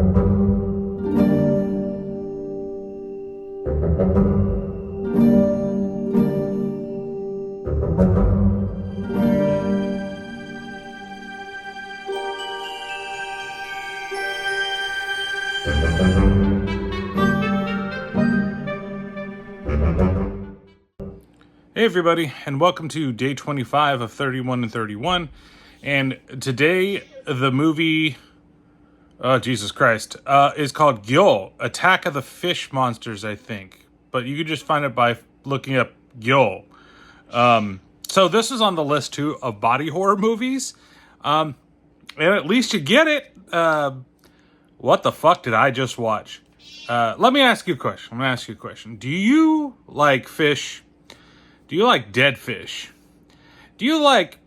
Hey everybody, and welcome to day 25 of 31 and 31. And today, the movie, oh Jesus Christ, is called Gyo, Attack of the Fish Monsters, I think. But you can just find it by looking up Gyo. So this is on the list too of body horror movies. And at least you get it. What the fuck did I just watch? Let me ask you a question. Do you like fish? Do you like dead fish? Do you like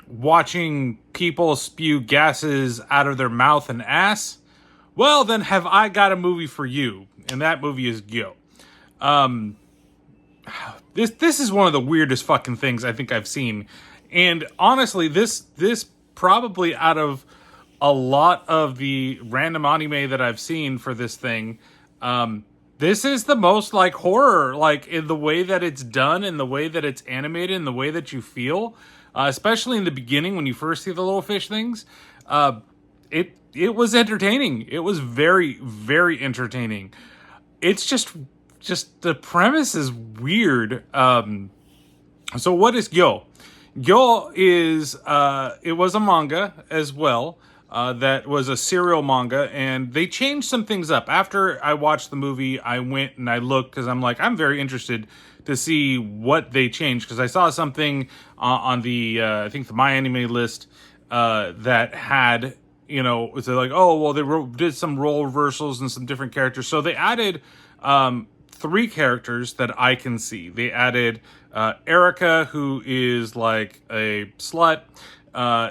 watching people spew gases out of their mouth and ass? Well, then have I got a movie for you, and that movie is Gyo. This is one of the weirdest fucking things I think I've seen, and honestly, this probably out of a lot of the random anime that I've seen for this thing, this is the most like horror, like in the way that it's done, in the way that it's animated, in the way that you feel, especially in the beginning when you first see the little fish things. It was entertaining. It was very, very entertaining. It's just the premise is weird. So what is Gyo? Gyo is it was a manga as well. That was a serial manga, and they changed some things up. After I watched the movie, I went and I looked, because I'm like, I'm very interested to see what they changed, because I saw something on the, I think the My Anime list, that had, it's like, oh, well, they did some role reversals and some different characters. So they added 3 characters that I can see. They added Erica, who is like a slut.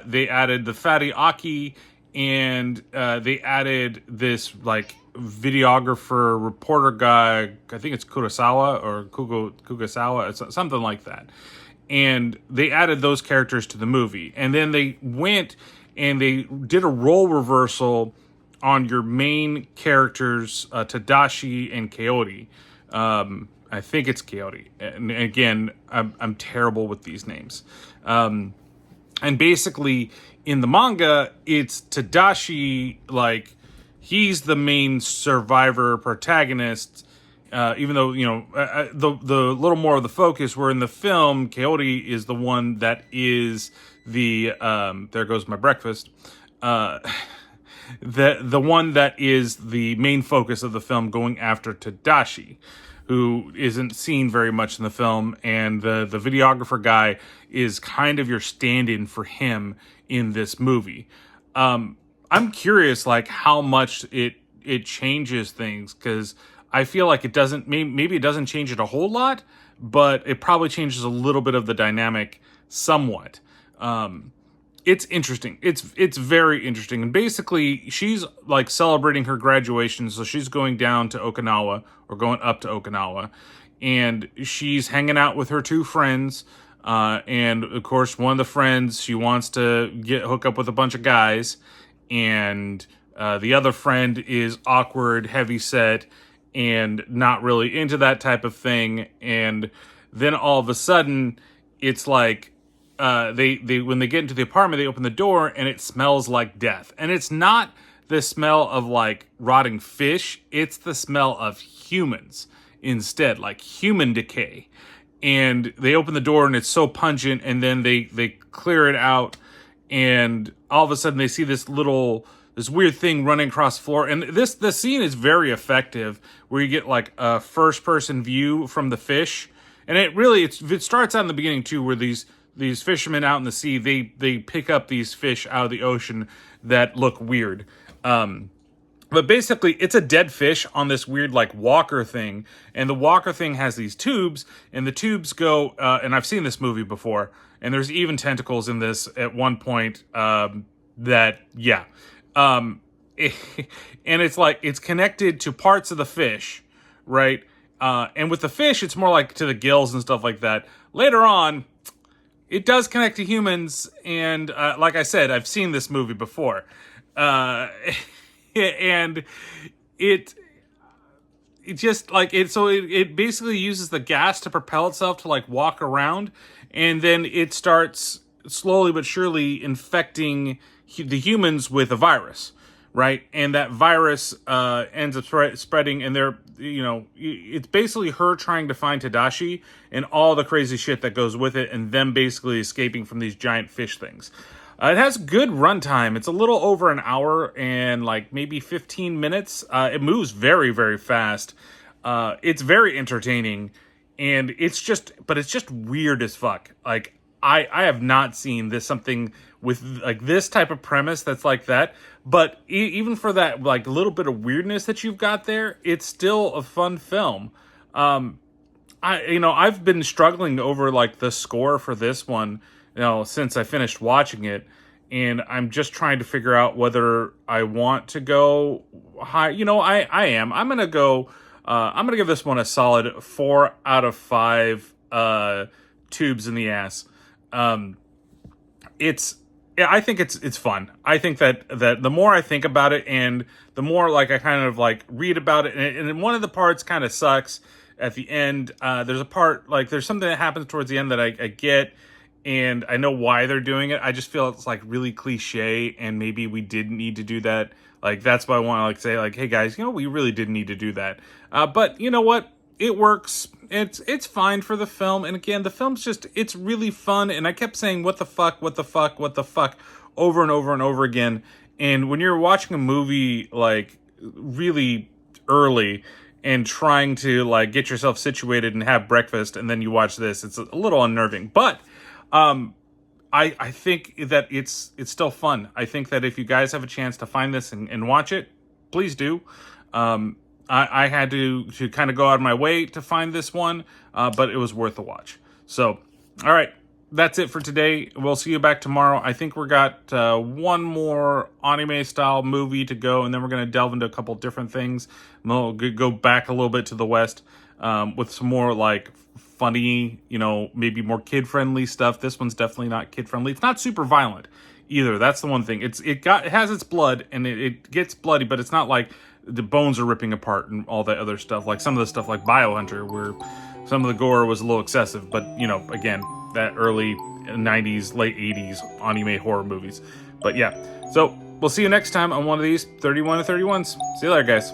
They added the fatty Aki, and they added this like videographer reporter guy. I think it's Kurosawa or Kugasawa. It's something like that. And they added those characters to the movie, and then they went and they did a role reversal on your main characters, Tadashi and Kaori. I think it's Kaori. And again, I'm terrible with these names. And basically, in the manga, it's Tadashi, like, he's the main survivor protagonist, even though, the little more of the focus, where in the film, Kaori is the one that is the, there goes my breakfast, the one that is the main focus of the film, going after Tadashi, who isn't seen very much in the film, and the videographer guy is kind of your stand-in for him in this movie. I'm curious, like, how much it changes things, because I feel like it doesn't, maybe it doesn't change it a whole lot, but it probably changes a little bit of the dynamic somewhat. It's interesting. It's very interesting. And basically, she's like celebrating her graduation, so she's going down to Okinawa, or going up to Okinawa, and she's hanging out with her 2 friends. And of course, one of the friends, she wants to hook up with a bunch of guys, and the other friend is awkward, heavyset, and not really into that type of thing. And then all of a sudden, it's like, they when they get into the apartment, they open the door and it smells like death. And it's not the smell of like rotting fish, it's the smell of humans instead, like human decay. And they open the door and it's so pungent, and then they clear it out, and all of a sudden they see this weird thing running across the floor. And the scene is very effective, where you get like a first person view from the fish. And it starts out in the beginning too, where these fishermen out in the sea, they pick up these fish out of the ocean that look weird. But basically, it's a dead fish on this weird, like, walker thing. And the walker thing has these tubes, and the tubes go, and I've seen this movie before, and there's even tentacles in this at one point, and it's like, it's connected to parts of the fish, right? And with the fish, it's more like to the gills and stuff like that. Later on, it does connect to humans, and like I said, I've seen this movie before. and it it just like it so it basically uses the gas to propel itself to like walk around, and then it starts slowly but surely infecting the humans with a virus, right? And that virus ends up spreading, and they're, it's basically her trying to find Tadashi and all the crazy shit that goes with it, and them basically escaping from these giant fish things. It has good runtime. It's a little over an hour and like maybe 15 minutes. It moves very, very fast. It's very entertaining, and it's just weird as fuck. Like I have not seen something with like this type of premise that's like that. But even for that like little bit of weirdness that you've got there, it's still a fun film. I've been struggling over like the score for this one, since I finished watching it, and I'm just trying to figure out whether I want to go high. I am. I'm gonna go. I'm gonna give this one a solid 4 out of 5 tubes in the ass. I think it's fun. I think that the more I think about it, and the more like I kind of like read about it, and one of the parts kind of sucks at the end. There's a part, like there's something that happens towards the end that I get, and I know why they're doing it. I just feel it's like really cliche, and maybe we didn't need to do that. Like that's why I want to like say like, hey guys, we really didn't need to do that. But you know what? It works. It's fine for the film. And again, the film's it's really fun. And I kept saying, what the fuck, over and over and over again. And when you're watching a movie like really early and trying to like get yourself situated and have breakfast, and then you watch this, it's a little unnerving. But I think that it's still fun. I think that if you guys have a chance to find this and watch it, please do. I had to kind of go out of my way to find this one, but it was worth a watch. So, all right, that's it for today. We'll see you back tomorrow. I think we got one more anime-style movie to go, and then we're going to delve into a couple different things. We'll go back a little bit to the West with some more, like, funny, maybe more kid-friendly stuff. This one's definitely not kid-friendly. It's not super violent either. That's the one thing. It has its blood, and it gets bloody, but it's not like the bones are ripping apart and all that other stuff, like some of the stuff like Biohunter, where some of the gore was a little excessive. But again, that early 90s, late 80s anime horror movies. But yeah, so we'll see you next time on one of these 31 to 31s. See you later, guys.